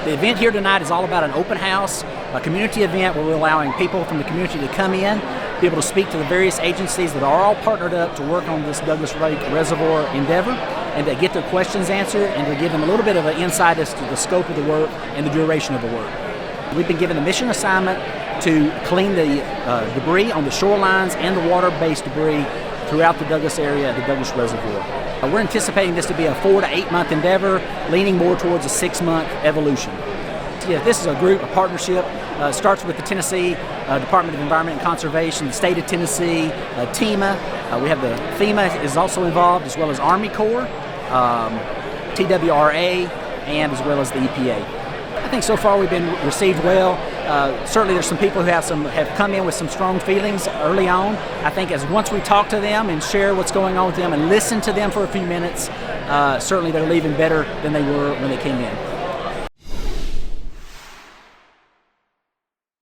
The event here tonight is all about an open house, a community event where we're allowing people from the community to come in, be able to speak to the various agencies that are all partnered up to work on this Douglas Lake Reservoir endeavor, and to get their questions answered and to give them a little bit of an insight as to the scope of the work and the duration of the work. We've been given a mission assignment to clean the debris on the shorelines and the water-based debris throughout the Douglas area at the Douglas Reservoir. We're anticipating this to be a 4 to 8 month endeavor, leaning more towards a 6-month evolution. Yeah, this is a group, a partnership. Starts with the Tennessee Department of Environment and Conservation, the state of Tennessee, FEMA. We have the FEMA is also involved, as well as Army Corps, TWRA, and as well as the EPA. I think so far we've been received well. Certainly there's some people who have come in with some strong feelings early on. I think once we talk to them and share what's going on with them and listen to them for a few minutes, certainly they're leaving better than they were when they came in.